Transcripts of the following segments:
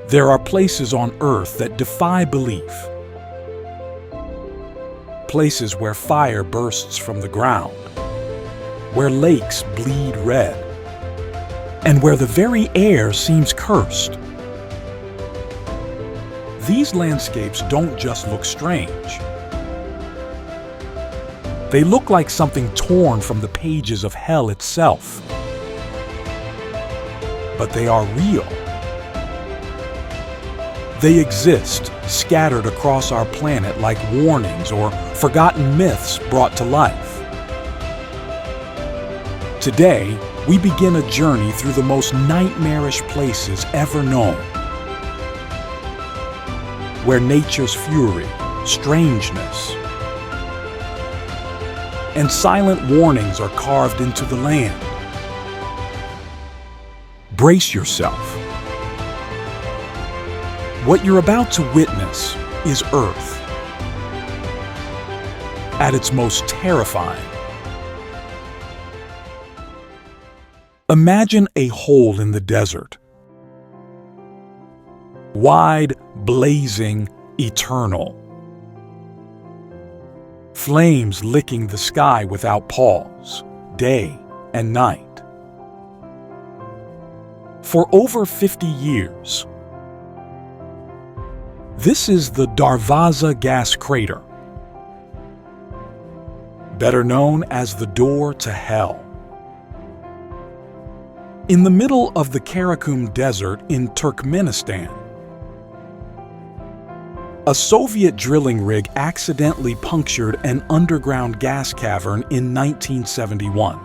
There are places on Earth that defy belief. Places where fire bursts from the ground, where lakes bleed red, and where the very air seems cursed. These landscapes don't just look strange. They look like something torn from the pages of hell itself. But they are real. They exist, scattered across our planet like warnings or forgotten myths brought to life. Today, we begin a journey through the most nightmarish places ever known, where nature's fury, strangeness, and silent warnings are carved into the land. Brace yourself. What you're about to witness is Earth at its most terrifying. Imagine a hole in the desert. Wide, blazing, eternal. Flames licking the sky without pause, day and night. For over 50 years, this is the Darvaza gas crater, better known as the door to hell. In the middle of the Karakum Desert in Turkmenistan, a Soviet drilling rig accidentally punctured an underground gas cavern in 1971.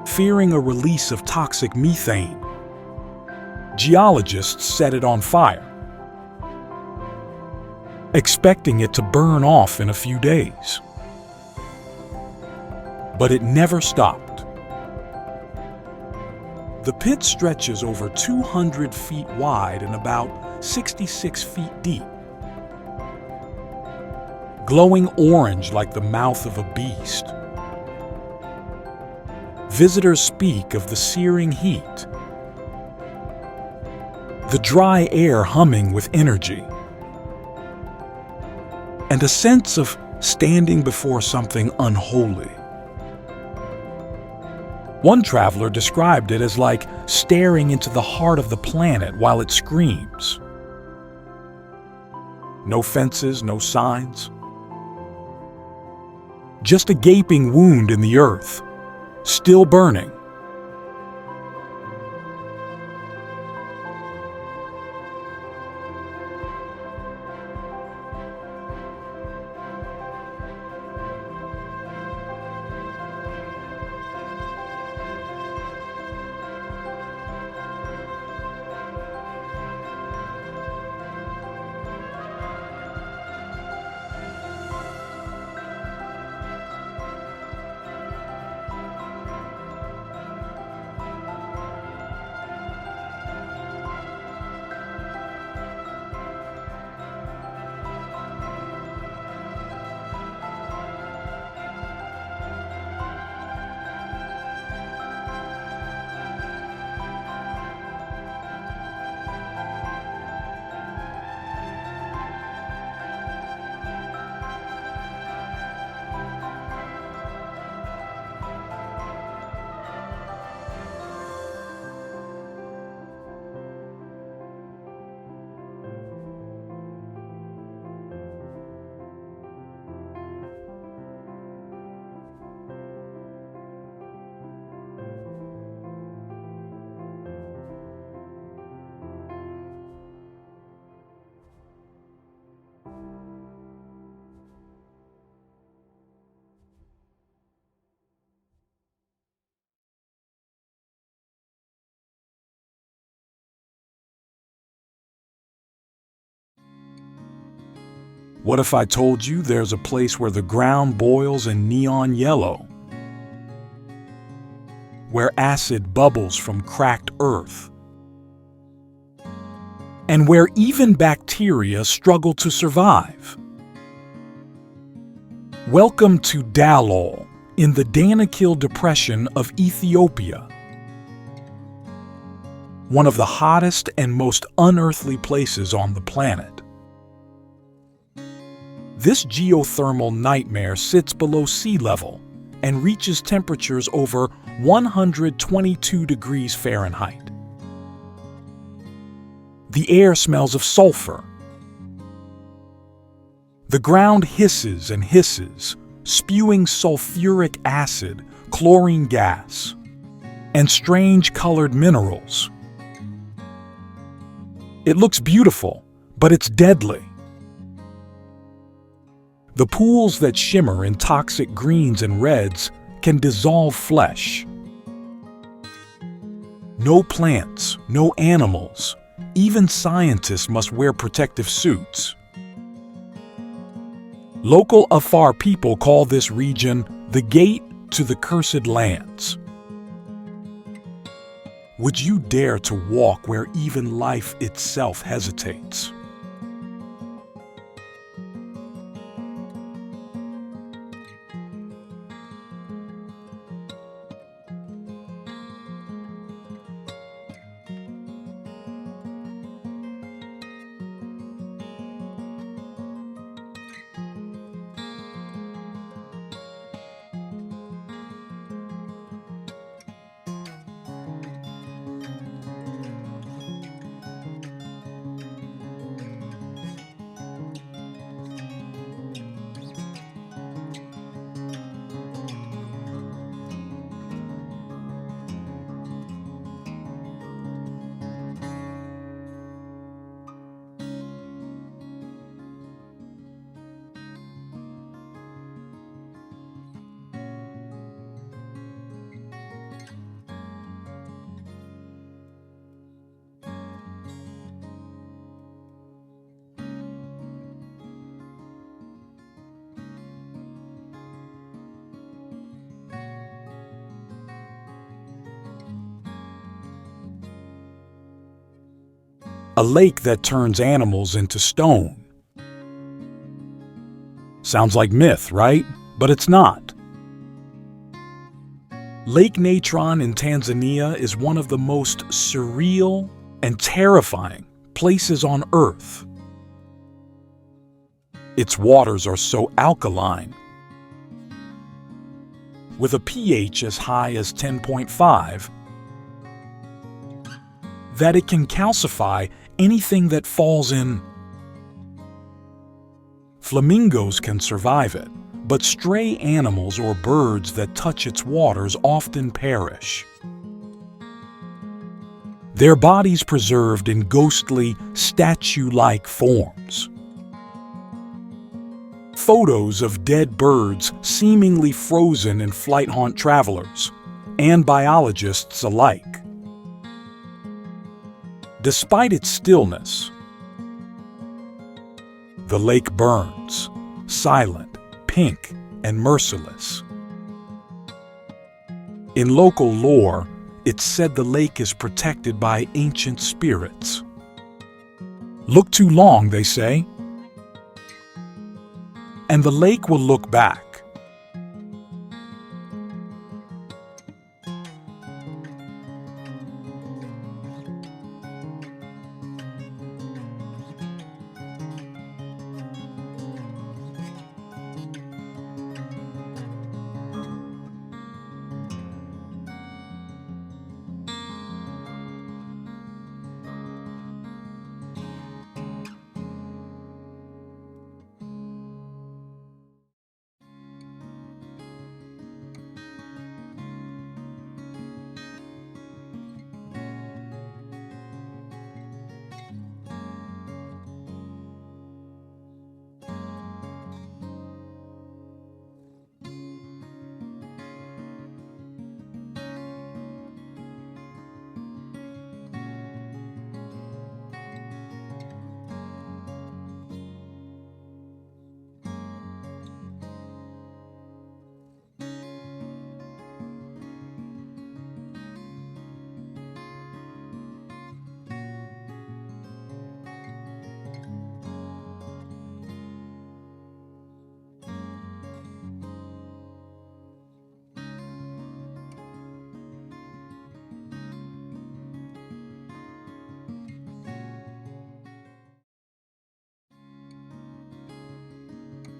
Fearing a release of toxic methane, geologists set it on fire, expecting it to burn off in a few days. But it never stopped. The pit stretches over 200 feet wide and about 66 feet deep, glowing orange like the mouth of a beast. Visitors speak of the searing heat, the dry air humming with energy, and a sense of standing before something unholy. One traveler described it as like staring into the heart of the planet while it screams. No fences, no signs. Just a gaping wound in the earth, still burning. What if I told you there's a place where the ground boils in neon yellow? Where acid bubbles from cracked earth? And where even bacteria struggle to survive? Welcome to Dalol in the Danakil Depression of Ethiopia. one of the hottest and most unearthly places on the planet. This geothermal nightmare sits below sea level and reaches temperatures over 122 degrees Fahrenheit. The air smells of sulfur. The ground hisses and hisses, spewing sulfuric acid, chlorine gas, and strange colored minerals. It looks beautiful, but it's deadly. The pools that shimmer in toxic greens and reds can dissolve flesh. No plants, no animals, even scientists must wear protective suits. Local Afar people call this region the Gate to the Cursed Lands. Would you dare to walk where even life itself hesitates? A lake that turns animals into stone. Sounds like myth, right? But it's not. Lake Natron in Tanzania is one of the most surreal and terrifying places on Earth. Its waters are so alkaline, with a pH as high as 10.5, that it can calcify anything that falls in. Flamingos can survive it, but stray animals or birds that touch its waters often perish. Their bodies preserved in ghostly, statue-like forms. Photos of dead birds seemingly frozen in flight haunt travelers and biologists alike. Despite its stillness, the lake burns, silent, pink, and merciless. In local lore, it's said the lake is protected by ancient spirits. Look too long, they say, and the lake will look back.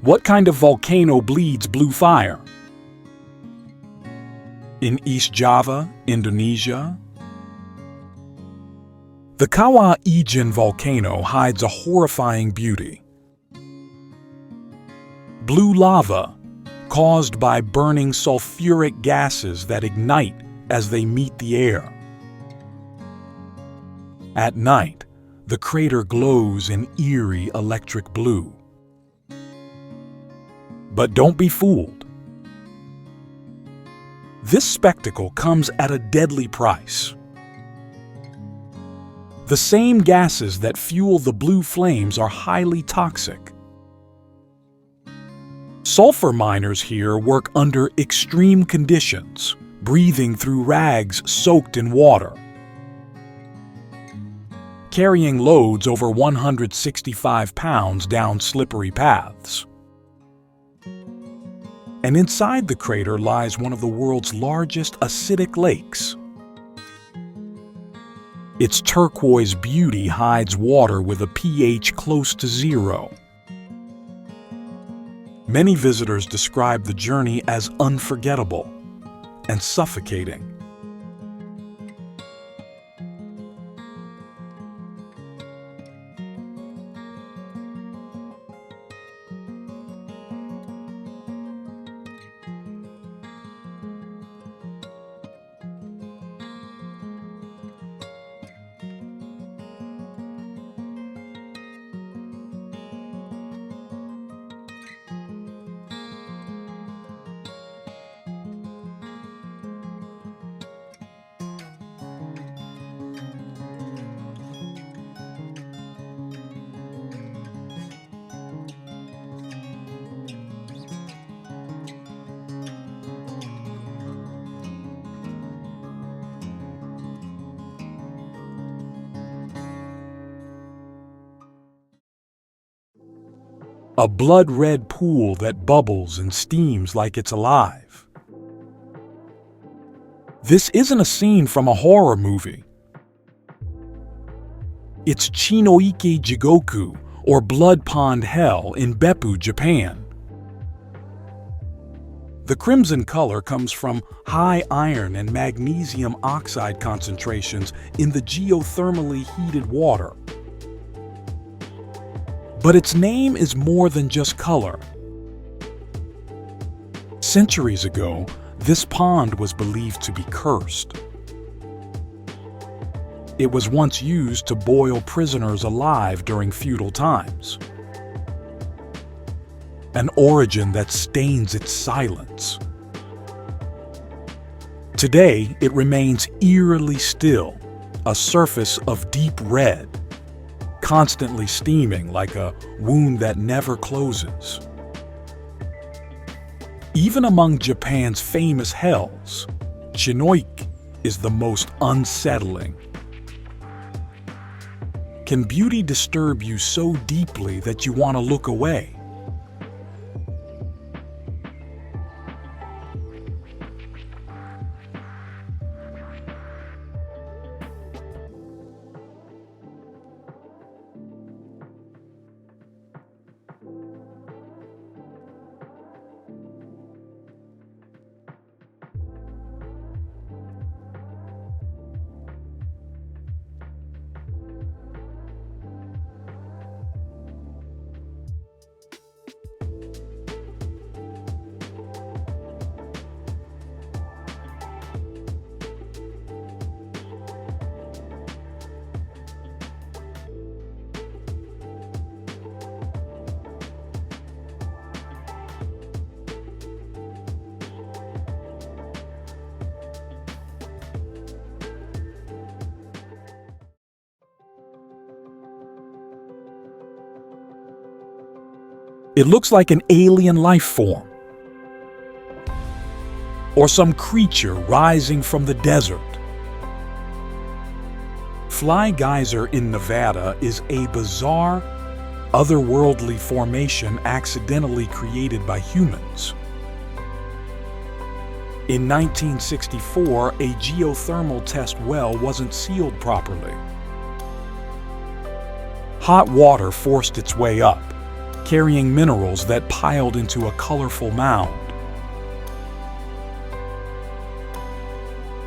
What kind of volcano bleeds blue fire? In East Java, Indonesia? The Kawa Ijen Volcano hides a horrifying beauty. Blue lava, caused by burning sulfuric gases that ignite as they meet the air. At night, the crater glows in eerie electric blue. But don't be fooled. This spectacle comes at a deadly price. The same gases that fuel the blue flames are highly toxic. Sulfur miners here work under extreme conditions, breathing through rags soaked in water, carrying loads over 165 pounds down slippery paths. And inside the crater lies one of the world's largest acidic lakes. Its turquoise beauty hides water with a pH close to 0. Many visitors describe the journey as unforgettable and suffocating. A blood-red pool that bubbles and steams like it's alive. This isn't a scene from a horror movie. It's Chinoike Jigoku, or Blood Pond Hell, in Beppu, Japan. The crimson color comes from high iron and magnesium oxide concentrations in the geothermally heated water. But its name is more than just color. Centuries ago, this pond was believed to be cursed. It was once used to boil prisoners alive during feudal times. An origin that stains its silence. Today, it remains eerily still, a surface of deep red, constantly steaming like a wound that never closes. Even among Japan's famous hells, Chinoike is the most unsettling. Can beauty disturb you so deeply that you want to look away? It looks like an alien life form, or some creature rising from the desert. Fly Geyser in Nevada is a bizarre, otherworldly formation accidentally created by humans. In 1964, a geothermal test well wasn't sealed properly. Hot water forced its way up, carrying minerals that piled into a colorful mound.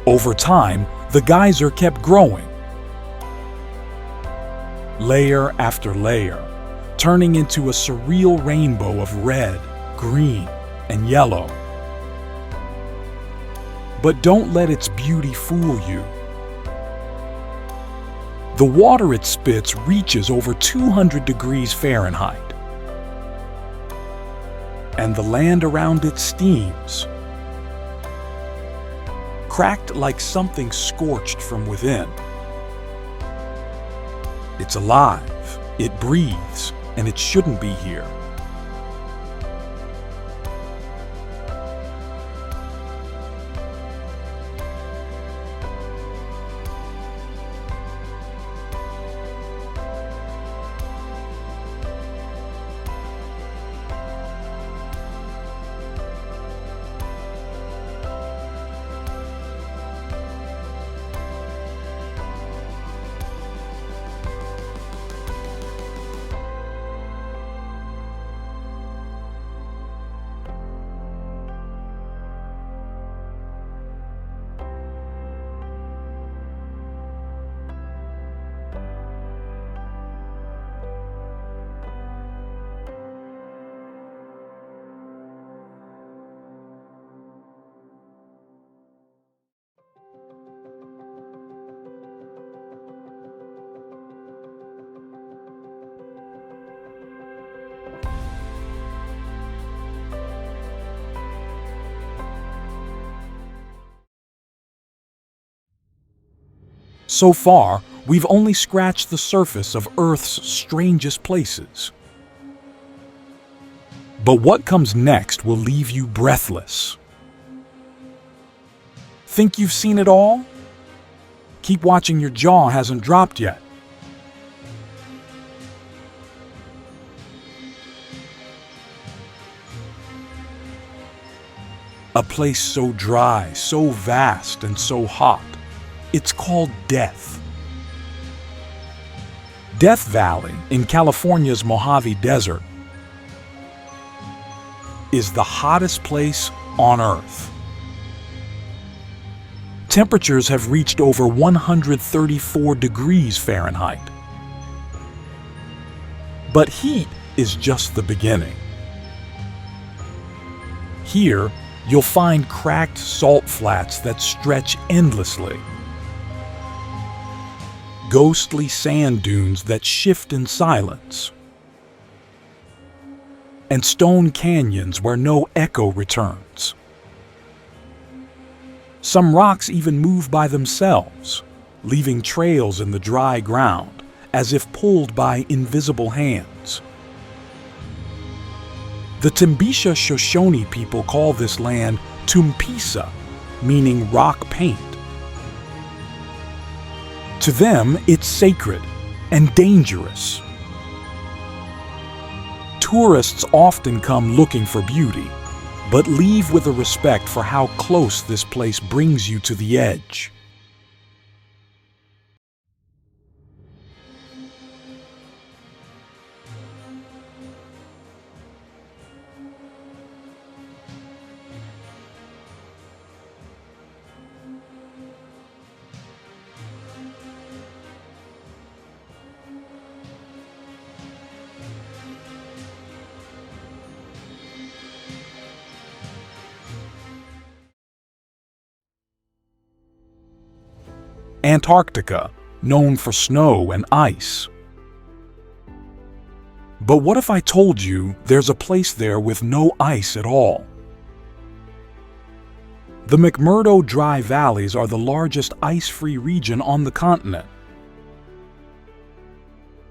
Over time, the geyser kept growing, layer after layer, turning into a surreal rainbow of red, green, and yellow. But don't let its beauty fool you. The water it spits reaches over 200 degrees Fahrenheit, and the land around it steams, cracked like something scorched from within. It's alive, it breathes, and it shouldn't be here. So far, we've only scratched the surface of Earth's strangest places. But what comes next will leave you breathless. Think you've seen it all? Keep watching, your jaw hasn't dropped yet. A place so dry, so vast, and so hot. It's called death. Death Valley in California's Mojave Desert is the hottest place on Earth. Temperatures have reached over 134 degrees Fahrenheit. But heat is just the beginning. Here, you'll find cracked salt flats that stretch endlessly, ghostly sand dunes that shift in silence, and stone canyons where no echo returns. Some rocks even move by themselves, leaving trails in the dry ground, as if pulled by invisible hands. The Timbisha Shoshone people call this land Tumpisa, meaning rock paint. To them, it's sacred and dangerous. Tourists often come looking for beauty, but leave with a respect for how close this place brings you to the edge. Antarctica, known for snow and ice. But what if I told you there's a place there with no ice at all? The McMurdo dry valleys are the largest ice-free region on the continent.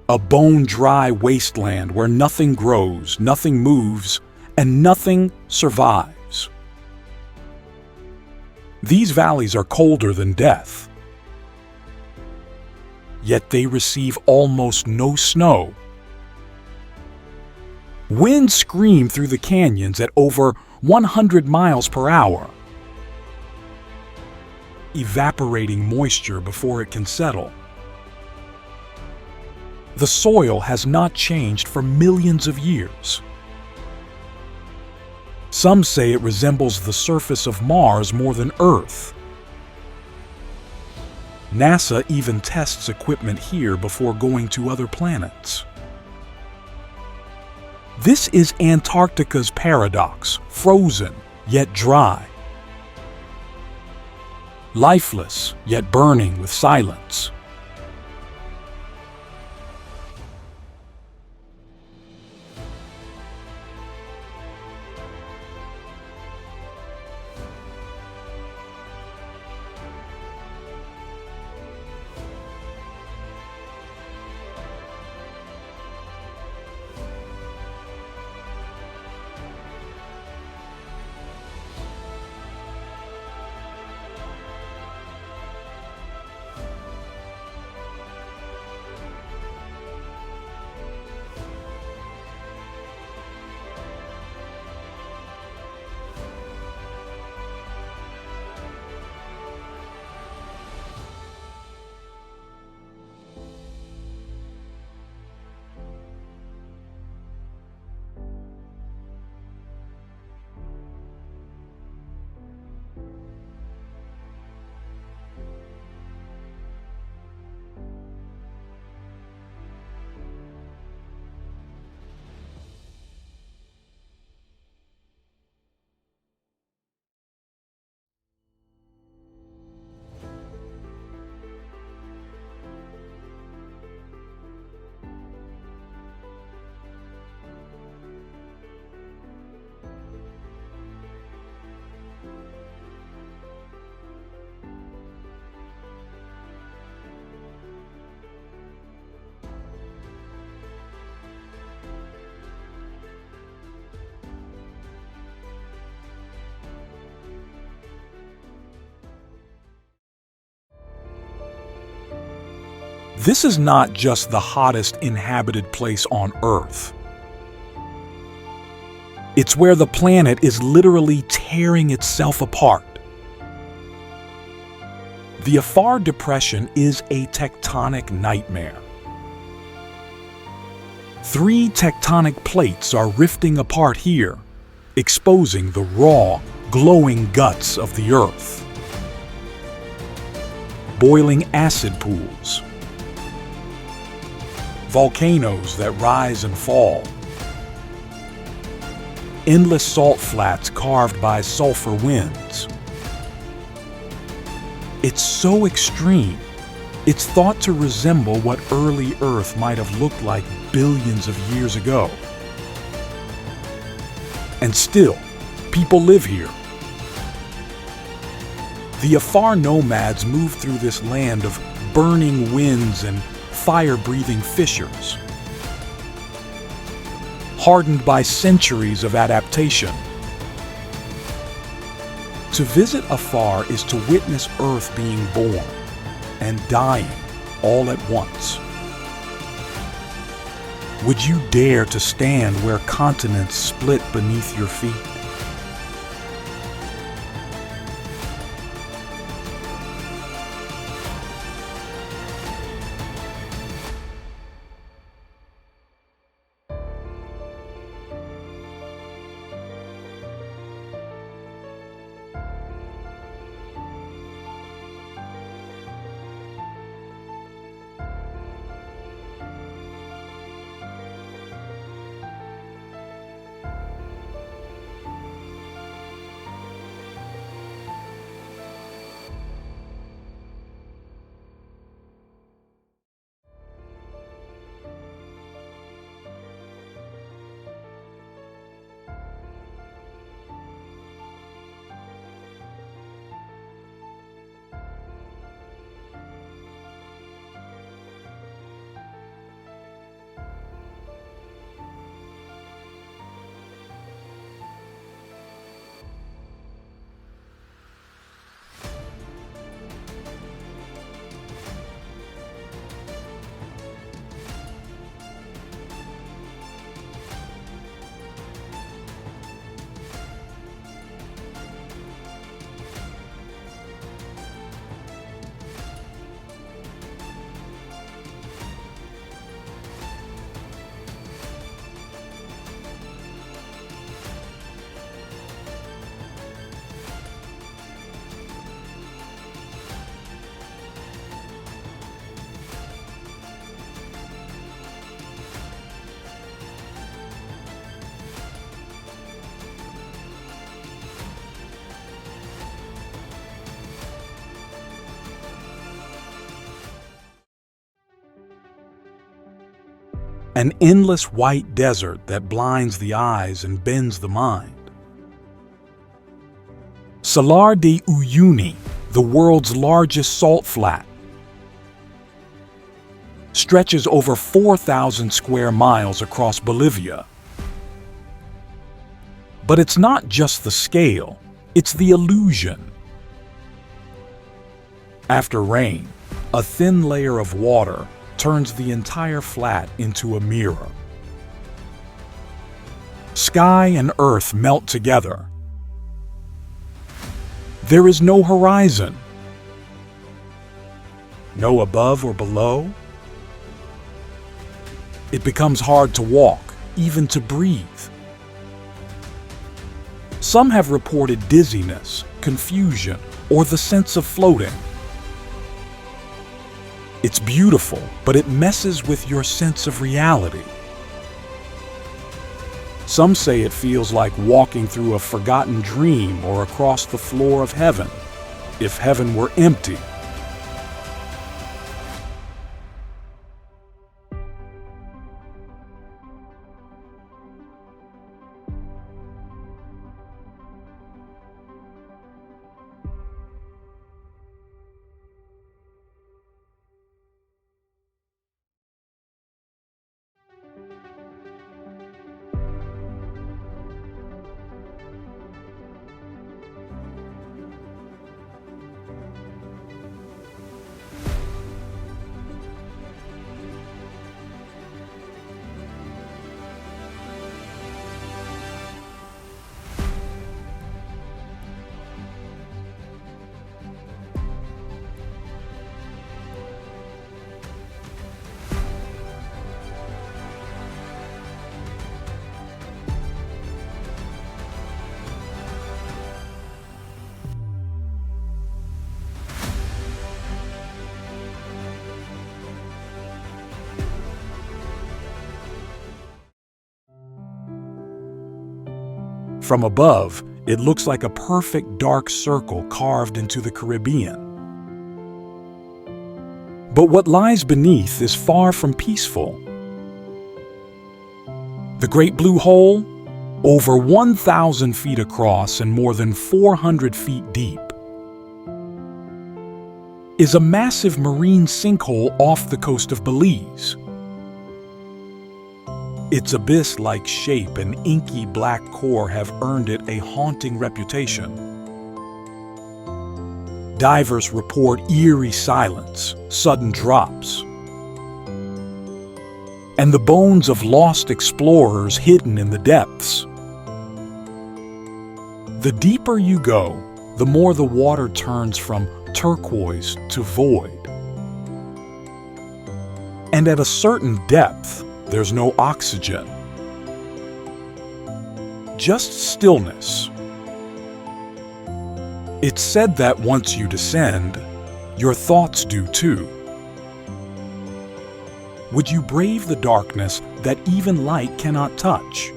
A bone-dry wasteland where nothing grows, nothing moves, and nothing survives. These valleys are colder than death. Yet they receive almost no snow. Winds scream through the canyons at over 100 miles per hour, evaporating moisture before it can settle. The soil has not changed for millions of years. Some say it resembles the surface of Mars more than Earth. NASA even tests equipment here before going to other planets. This is Antarctica's paradox, frozen yet dry. Lifeless yet burning with silence. This is not just the hottest inhabited place on Earth. It's where the planet is literally tearing itself apart. The Afar Depression is a tectonic nightmare. 3 tectonic plates are rifting apart here, exposing the raw, glowing guts of the Earth. Boiling acid pools. Volcanoes that rise and fall. Endless salt flats carved by sulfur winds. It's so extreme, it's thought to resemble what early Earth might have looked like billions of years ago. And still, people live here. The Afar nomads move through this land of burning winds and fire-breathing fissures, hardened by centuries of adaptation. To visit Afar is to witness Earth being born and dying all at once. Would you dare to stand where continents split beneath your feet? an endless white desert that blinds the eyes and bends the mind. Salar de Uyuni, the world's largest salt flat, stretches over 4,000 square miles across Bolivia. But it's not just the scale, it's the illusion. After rain, a thin layer of water turns the entire flat into a mirror. Sky and earth melt together. There is no horizon, no above or below. It becomes hard to walk, even to breathe. Some have reported dizziness, confusion, or the sense of floating. It's beautiful, but it messes with your sense of reality. Some say it feels like walking through a forgotten dream or across the floor of heaven, if heaven were empty. From above, it looks like a perfect dark circle carved into the Caribbean. But what lies beneath is far from peaceful. The Great Blue Hole, over 1,000 feet across and more than 400 feet deep, is a massive marine sinkhole off the coast of Belize. Its abyss-like shape and inky black core have earned it a haunting reputation. Divers report eerie silence, sudden drops, and the bones of lost explorers hidden in the depths. The deeper you go, the more the water turns from turquoise to void. And at a certain depth, there's no oxygen. Just stillness. It's said that once you descend, your thoughts do too. Would you brave the darkness that even light cannot touch?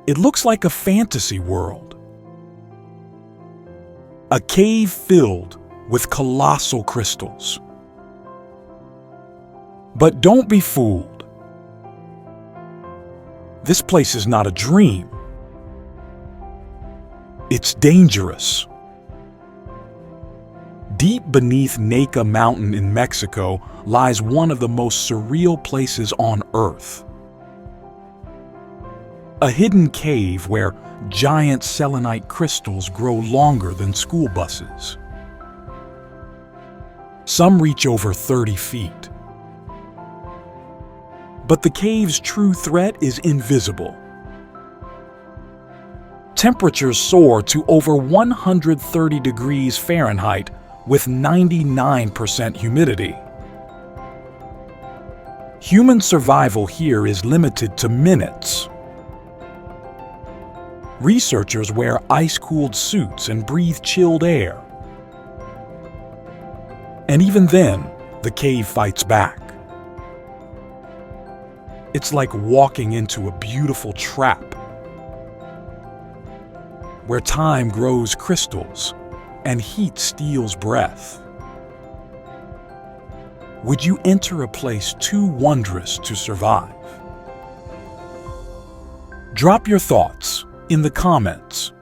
It looks like a fantasy world. A cave filled with colossal crystals. But don't be fooled. This place is not a dream. It's dangerous. Deep beneath Naica Mountain in Mexico lies one of the most surreal places on Earth. A hidden cave where giant selenite crystals grow longer than school buses. Some reach over 30 feet. But the cave's true threat is invisible. Temperatures soar to over 130 degrees Fahrenheit with 99% humidity. Human survival here is limited to minutes. Researchers wear ice-cooled suits and breathe chilled air. And even then, the cave fights back. It's like walking into a beautiful trap, where time grows crystals and heat steals breath. Would you enter a place too wondrous to survive? Drop your thoughts in the comments.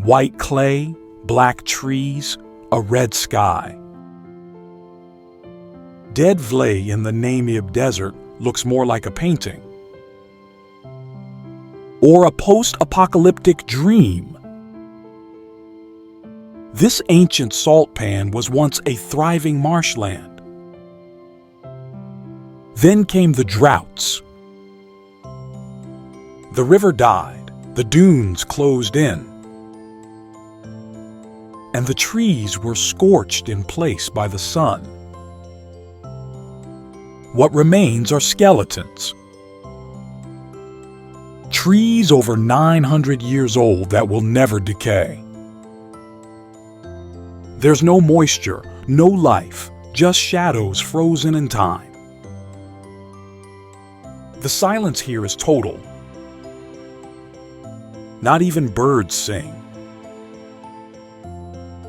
White clay, black trees, a red sky. Deadvlei in the Namib desert looks more like a painting, or a post-apocalyptic dream. This ancient salt pan was once a thriving marshland. Then came the droughts. The river died, the dunes closed in, and the trees were scorched in place by the sun. What remains are skeletons. Trees over 900 years old that will never decay. There's no moisture, no life, just shadows frozen in time. The silence here is total. Not even birds sing.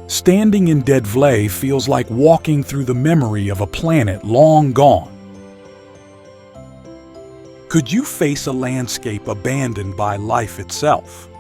Standing in Deadvlei feels like walking through the memory of a planet long gone. Could you face a landscape abandoned by life itself?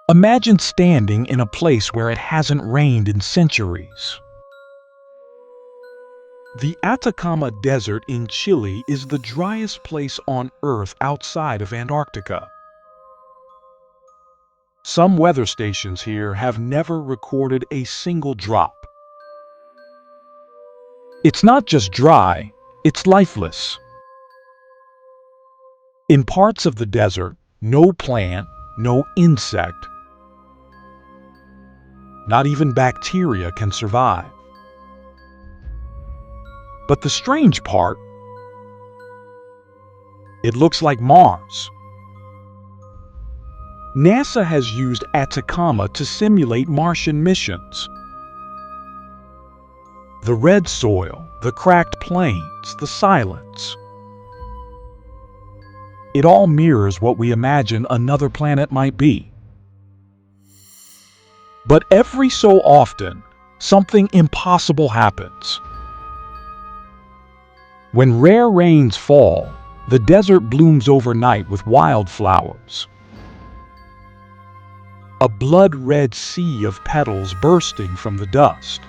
Imagine standing in a place where it hasn't rained in centuries. The Atacama Desert in Chile is the driest place on Earth outside of Antarctica. Some weather stations here have never recorded a single drop. It's not just dry, it's lifeless. In parts of the desert, no plant, no insect, not even bacteria can survive. But the strange part, it looks like Mars. NASA has used Atacama to simulate Martian missions. The red soil, the cracked plains, the silence. It all mirrors what we imagine another planet might be. But every so often, something impossible happens. When rare rains fall, the desert blooms overnight with wildflowers. A blood-red sea of petals bursting from the dust.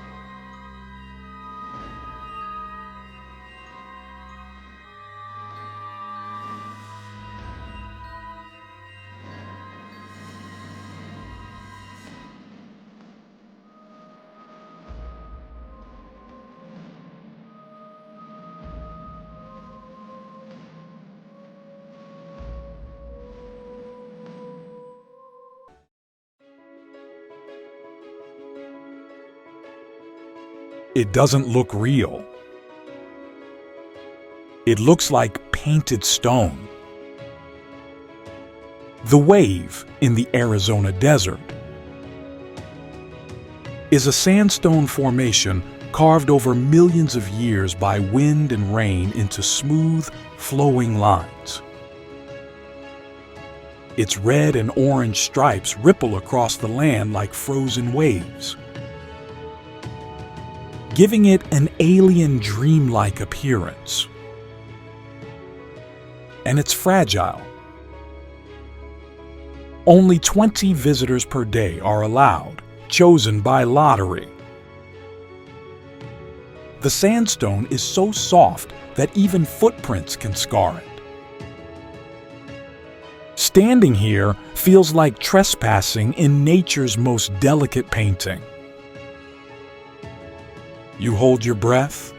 It doesn't look real. It looks like painted stone. The wave in the Arizona desert is a sandstone formation carved over millions of years by wind and rain into smooth, flowing lines. Its red and orange stripes ripple across the land like frozen waves, giving it an alien, dreamlike appearance. And it's fragile. Only 20 visitors per day are allowed, chosen by lottery. The sandstone is so soft that even footprints can scar it. Standing here feels like trespassing in nature's most delicate painting. You hold your breath,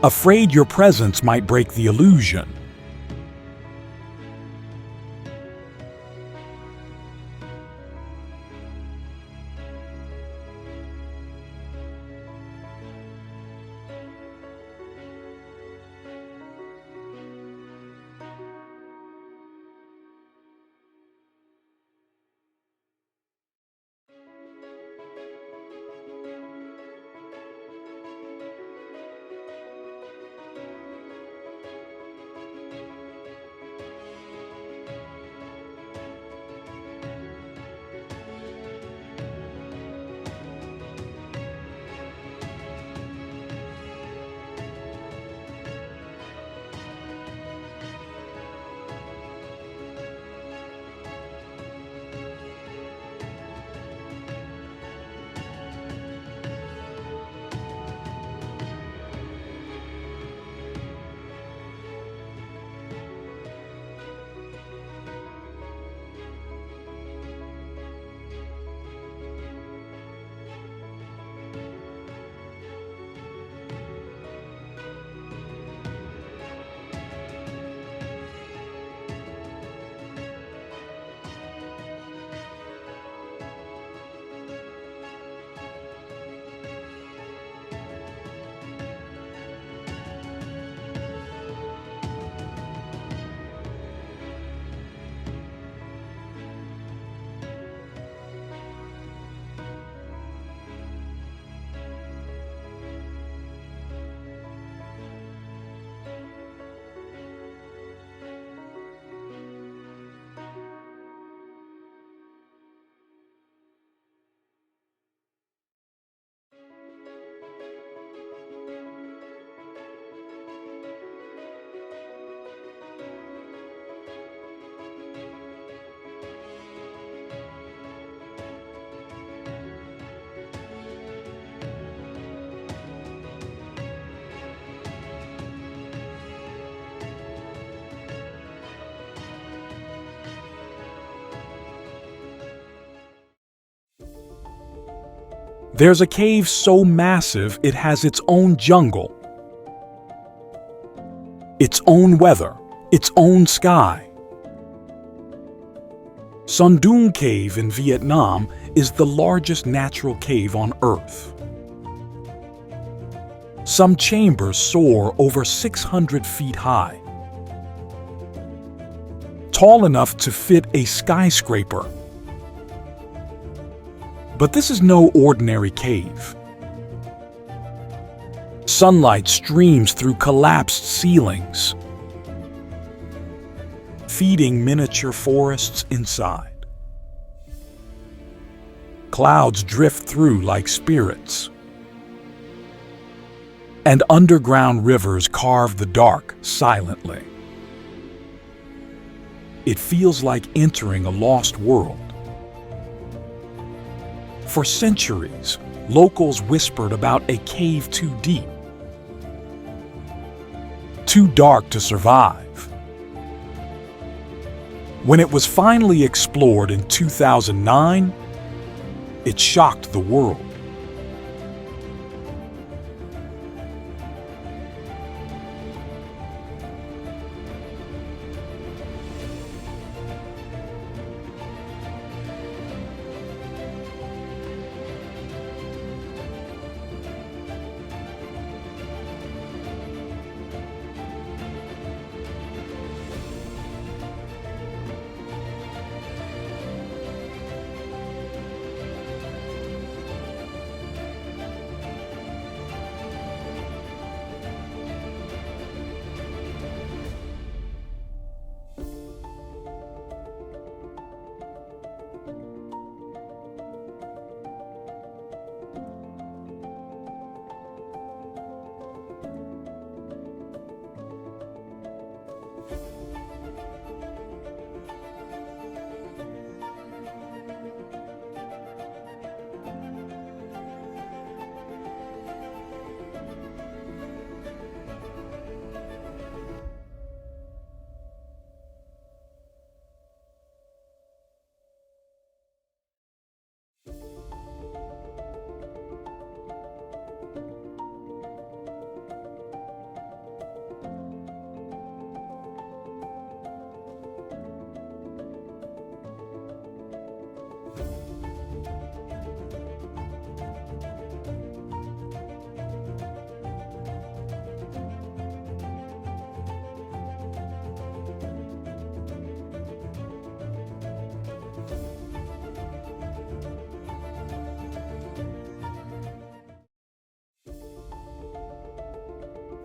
afraid your presence might break the illusion. There's a cave so massive it has its own jungle, its own weather, its own sky. Doong Cave in Vietnam is the largest natural cave on Earth. Some chambers soar over 600 feet high, tall enough to fit a skyscraper. But this is no ordinary cave. Sunlight streams through collapsed ceilings, feeding miniature forests inside. Clouds drift through like spirits, and underground rivers carve the dark silently. It feels like entering a lost world. For centuries, locals whispered about a cave too deep, too dark to survive. When it was finally explored in 2009, it shocked the world.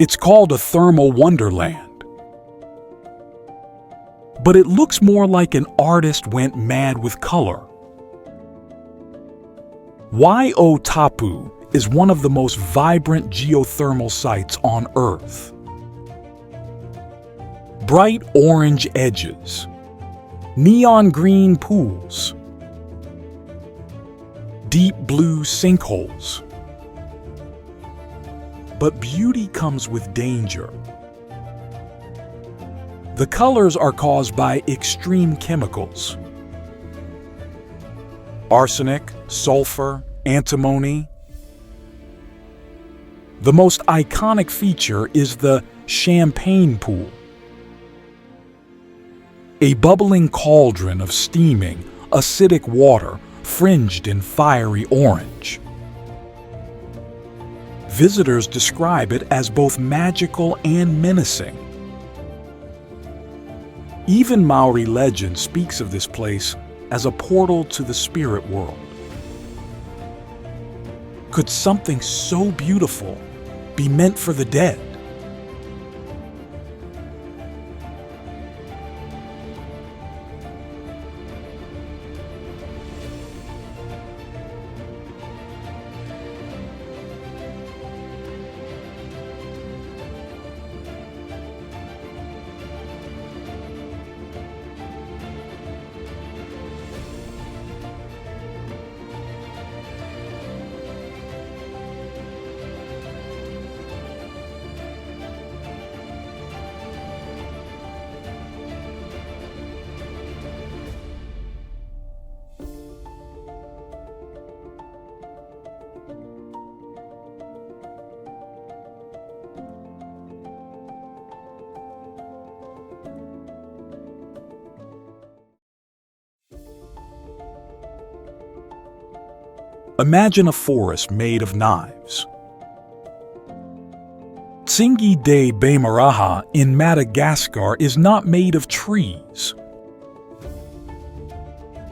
It's called a thermal wonderland. But it looks more like an artist went mad with color. Wai-O-Tapu is one of the most vibrant geothermal sites on Earth. Bright orange edges, neon green pools, deep blue sinkholes. But beauty comes with danger. The colors are caused by extreme chemicals. Arsenic, sulfur, antimony. The most iconic feature is the champagne pool, a bubbling cauldron of steaming, acidic water fringed in fiery orange. Visitors describe it as both magical and menacing. Even Maori legend speaks of this place as a portal to the spirit world. Could something so beautiful be meant for the dead? Imagine a forest made of knives. Tsingy de Bemaraha in Madagascar is not made of trees,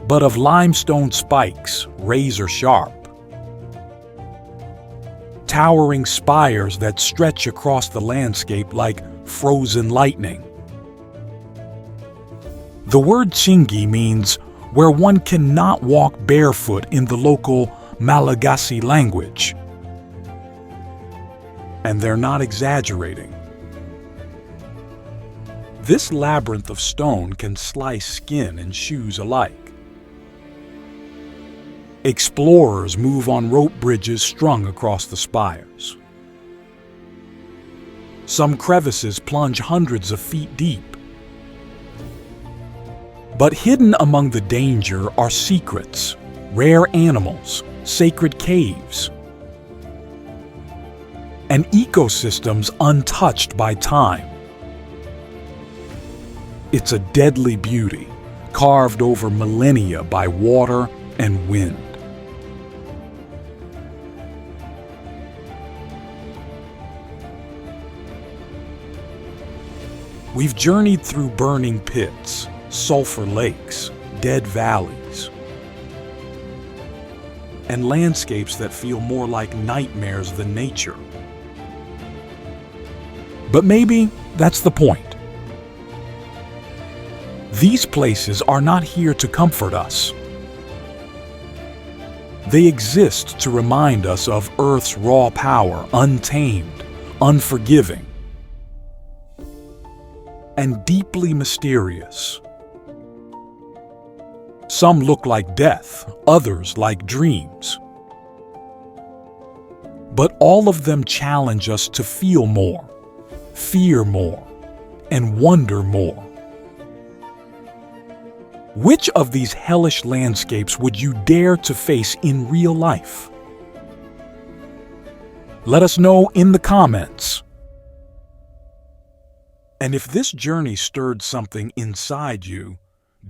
but of limestone spikes, razor sharp. Towering spires that stretch across the landscape like frozen lightning. The word Tsingy means where one cannot walk barefoot in the local Malagasy language. And they're not exaggerating. This labyrinth of stone can slice skin and shoes alike. Explorers move on rope bridges strung across the spires. Some crevices plunge hundreds of feet deep. But hidden among the danger are secrets, rare animals, sacred caves, and ecosystems untouched by time. It's a deadly beauty, carved over millennia by water and wind. We've journeyed through burning pits, sulfur lakes, dead valleys, and landscapes that feel more like nightmares than nature. But maybe that's the point. These places are not here to comfort us. They exist to remind us of Earth's raw power, untamed, unforgiving, and deeply mysterious. Some look like death, others like dreams. But all of them challenge us to feel more, fear more, and wonder more. Which of these hellish landscapes would you dare to face in real life? Let us know in the comments. And if this journey stirred something inside you,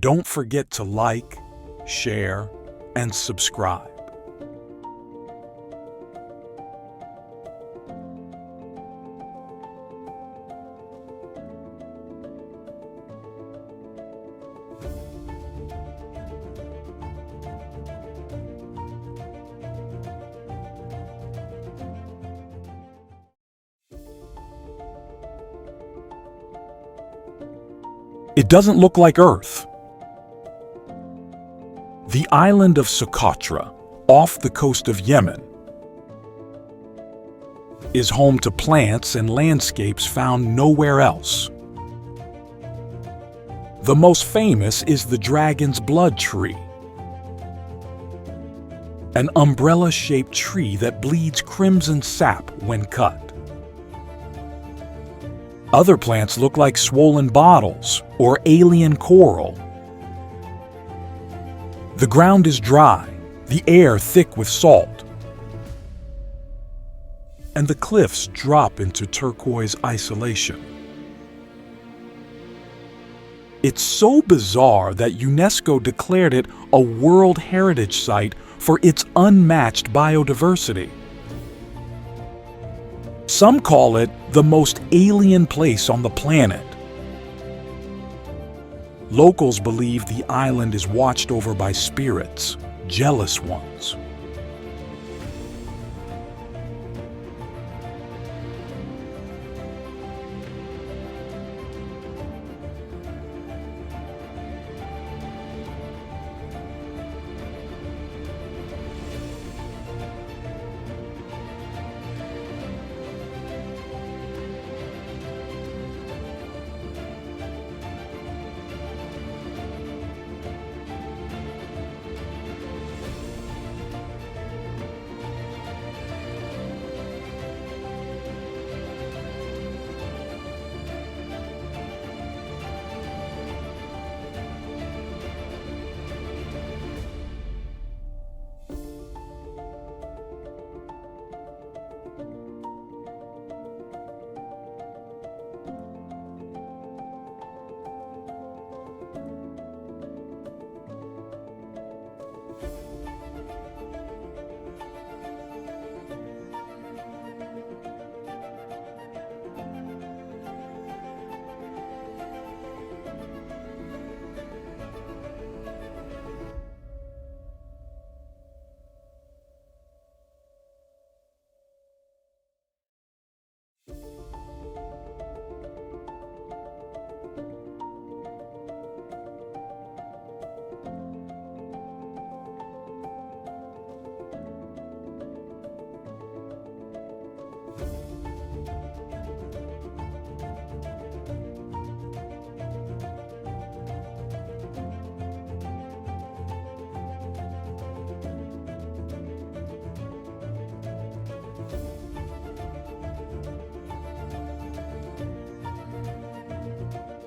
don't forget to like, share, and subscribe. It doesn't look like Earth. The island of Socotra, off the coast of Yemen, is home to plants and landscapes found nowhere else. The most famous is the dragon's blood tree, an umbrella-shaped tree that bleeds crimson sap when cut. Other plants look like swollen bottles or alien coral. The ground is dry, the air thick with salt, and the cliffs drop into turquoise isolation. It's so bizarre that UNESCO declared it a World Heritage Site for its unmatched biodiversity. Some call it the most alien place on the planet. Locals believe the island is watched over by spirits, jealous ones.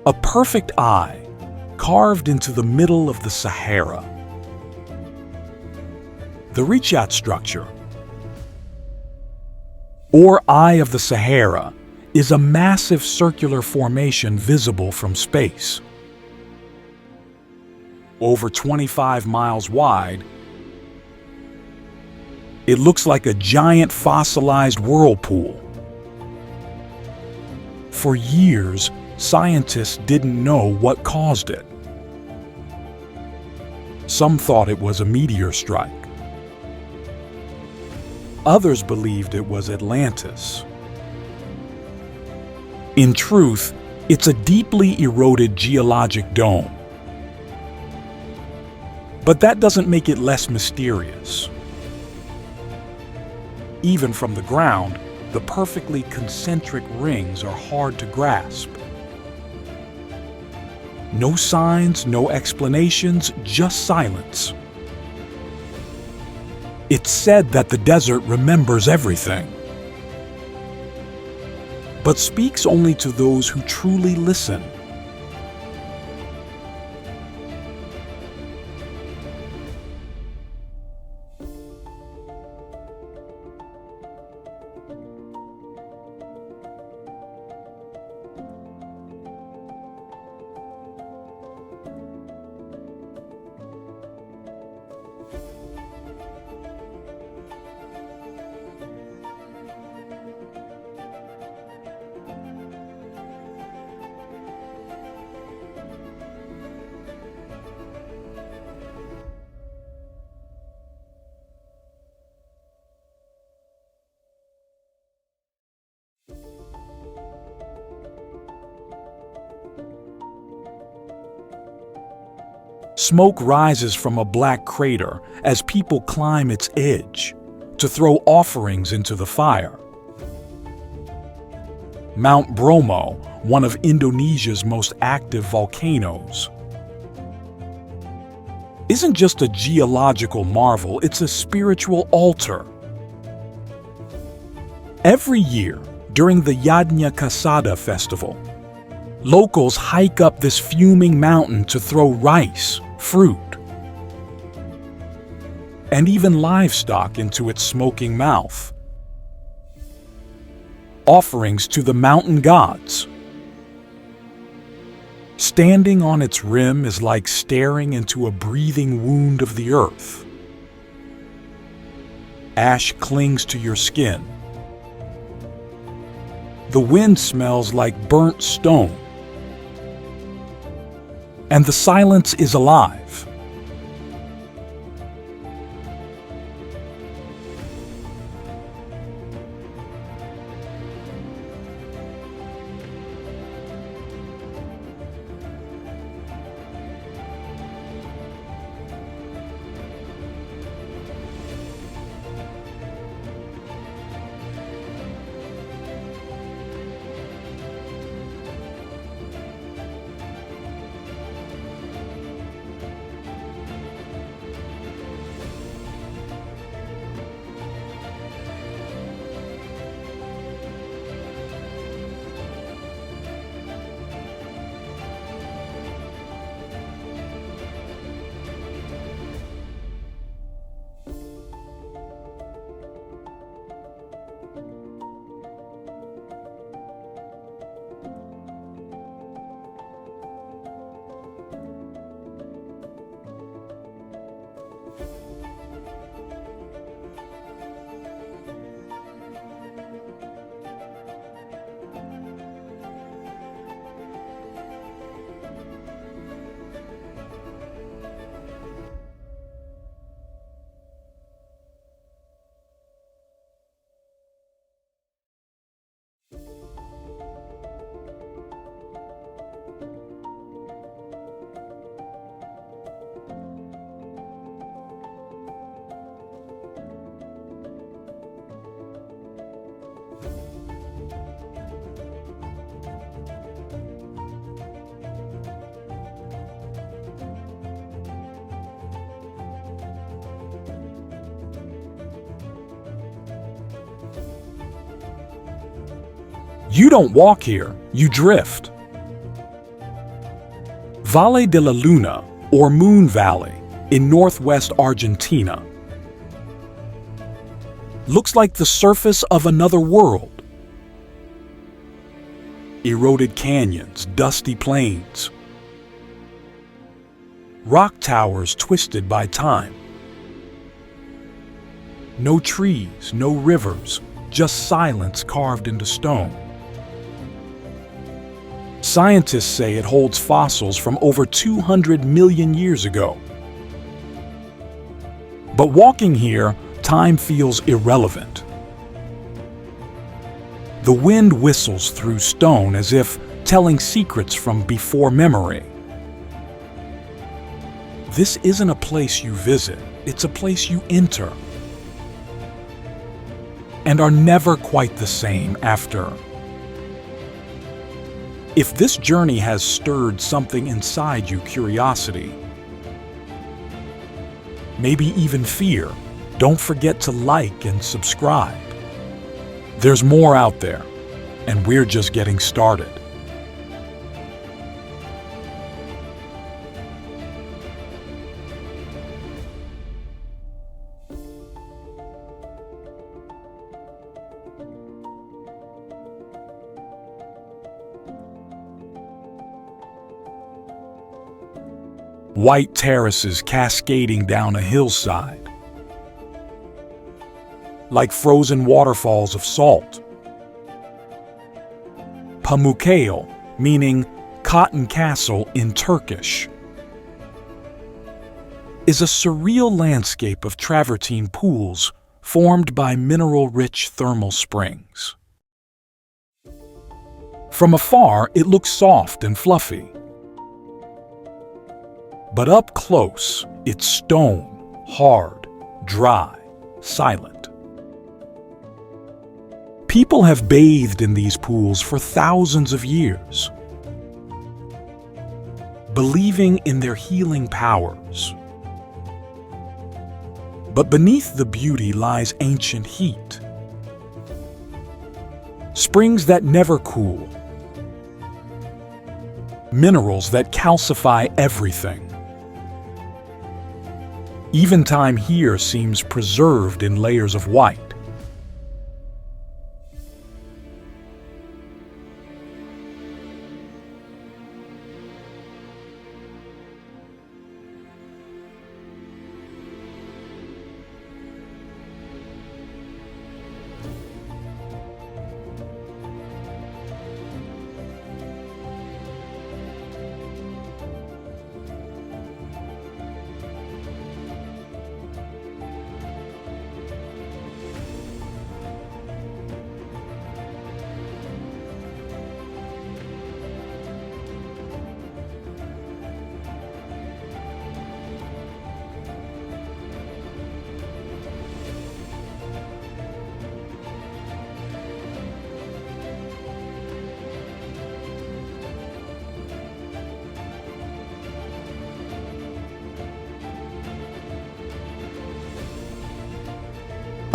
A perfect eye carved into the middle of the Sahara. The Richat structure, or Eye of the Sahara, is a massive circular formation visible from space. Over 25 miles wide, it looks like a giant fossilized whirlpool. For years, scientists didn't know what caused it. Some thought it was a meteor strike. Others believed it was Atlantis. In truth, it's a deeply eroded geologic dome. But that doesn't make it less mysterious. Even from the ground, the perfectly concentric rings are hard to grasp. No signs, no explanations, just silence. It's said that the desert remembers everything, but speaks only to those who truly listen. Smoke rises from a black crater as people climb its edge to throw offerings into the fire. Mount Bromo, one of Indonesia's most active volcanoes, isn't just a geological marvel, it's a spiritual altar. Every year, during the Yadnya Kasada festival, locals hike up this fuming mountain to throw rice, fruit, and even livestock into its smoking mouth. Offerings to the mountain gods. Standing on its rim is like staring into a breathing wound of the earth. Ash clings to your skin. The wind smells like burnt stone. And the silence is alive. You don't walk here, you drift. Valle de la Luna, or Moon Valley, in northwest Argentina. Looks like the surface of another world. Eroded canyons, dusty plains. Rock towers twisted by time. No trees, no rivers, just silence carved into stone. Scientists say it holds fossils from over 200 million years ago. But walking here, time feels irrelevant. The wind whistles through stone as if telling secrets from before memory. This isn't a place you visit, it's a place you enter, and are never quite the same after. If this journey has stirred something inside you, curiosity, maybe even fear, don't forget to like and subscribe. There's more out there, and we're just getting started. White terraces cascading down a hillside, like frozen waterfalls of salt. Pamukkale, meaning cotton castle in Turkish, is a surreal landscape of travertine pools formed by mineral-rich thermal springs. From afar, it looks soft and fluffy. But up close, it's stone, hard, dry, silent. People have bathed in these pools for thousands of years, believing in their healing powers. But beneath the beauty lies ancient heat. Springs that never cool. Minerals that calcify everything. Even time here seems preserved in layers of white.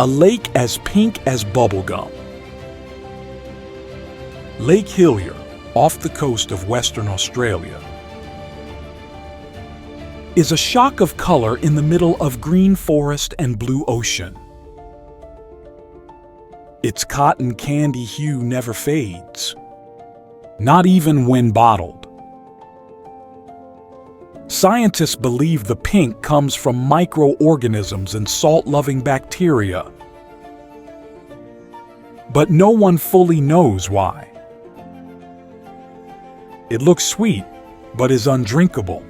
A lake as pink as bubblegum. Lake Hillier, off the coast of Western Australia, is a shock of color in the middle of green forest and blue ocean. Its cotton candy hue never fades, not even when bottled. Scientists believe the pink comes from microorganisms and salt-loving bacteria, but no one fully knows why. It looks sweet, but is undrinkable.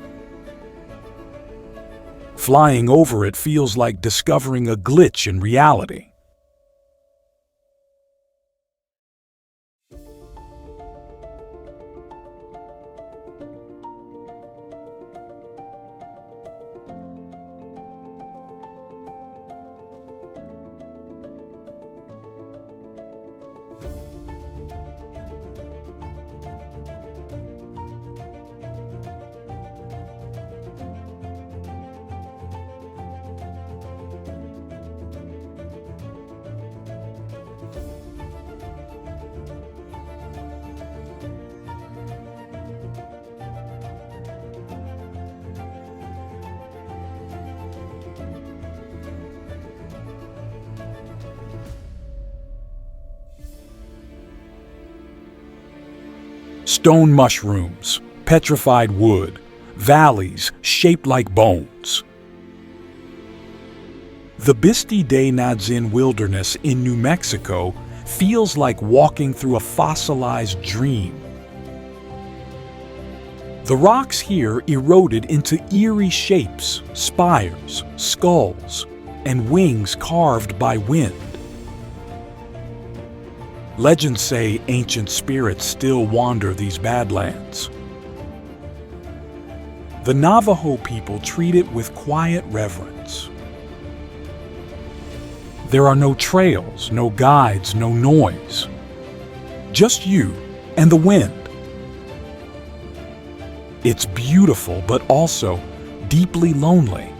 Flying over it feels like discovering a glitch in reality. Stone mushrooms, petrified wood, valleys shaped like bones. The Bisti De-Na-Zin wilderness in New Mexico feels like walking through a fossilized dream. The rocks here eroded into eerie shapes, spires, skulls, and wings carved by wind. Legends say ancient spirits still wander these badlands. The Navajo people treat it with quiet reverence. There are no trails, no guides, no noise. Just you and the wind. It's beautiful, but also deeply lonely.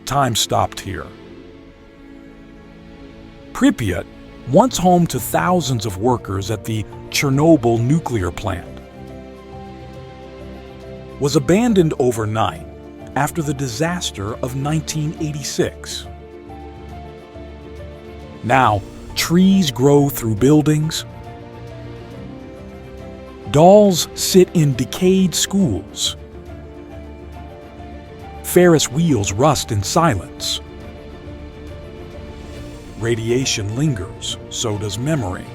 Time stopped here. Pripyat, once home to thousands of workers at the Chernobyl nuclear plant, was abandoned overnight after the disaster of 1986. Now, trees grow through buildings. Dolls sit in decayed schools. Ferris wheels rust in silence. Radiation lingers, so does memory.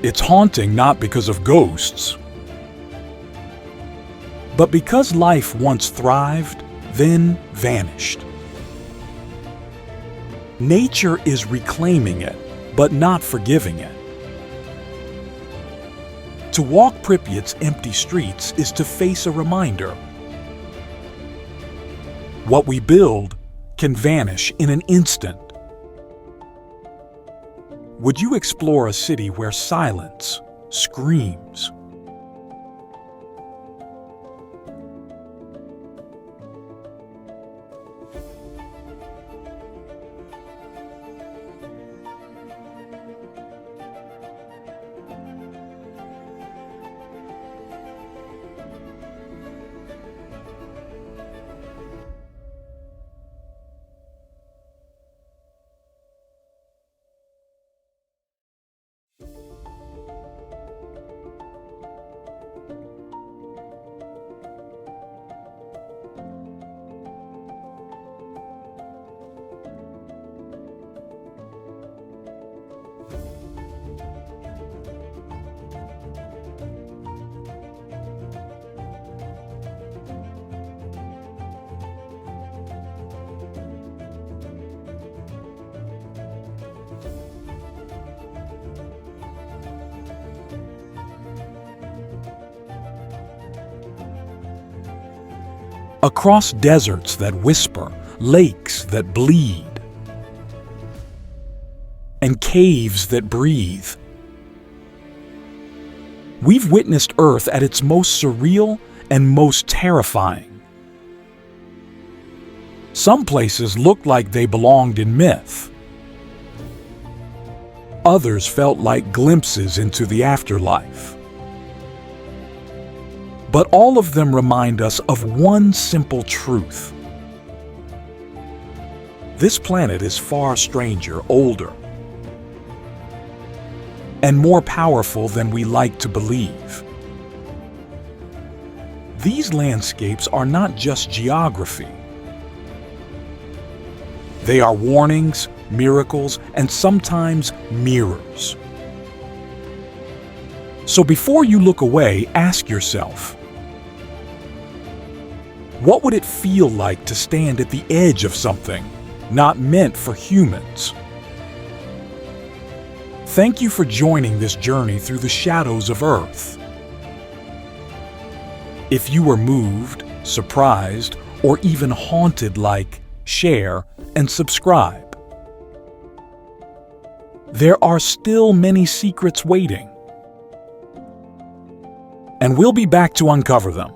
It's haunting not because of ghosts, but because life once thrived, then vanished. Nature is reclaiming it, but not forgiving it. To walk Pripyat's empty streets is to face a reminder. What we build can vanish in an instant. Would you explore a city where silence screams? Across deserts that whisper, lakes that bleed, and caves that breathe. We've witnessed Earth at its most surreal and most terrifying. Some places looked like they belonged in myth. Others felt like glimpses into the afterlife. But all of them remind us of one simple truth. This planet is far stranger, older, and more powerful than we like to believe. These landscapes are not just geography. They are warnings, miracles, and sometimes mirrors. So before you look away, ask yourself, what would it feel like to stand at the edge of something not meant for humans? Thank you for joining this journey through the shadows of Earth. If you were moved, surprised, or even haunted, share, and subscribe. There are still many secrets waiting, and we'll be back to uncover them.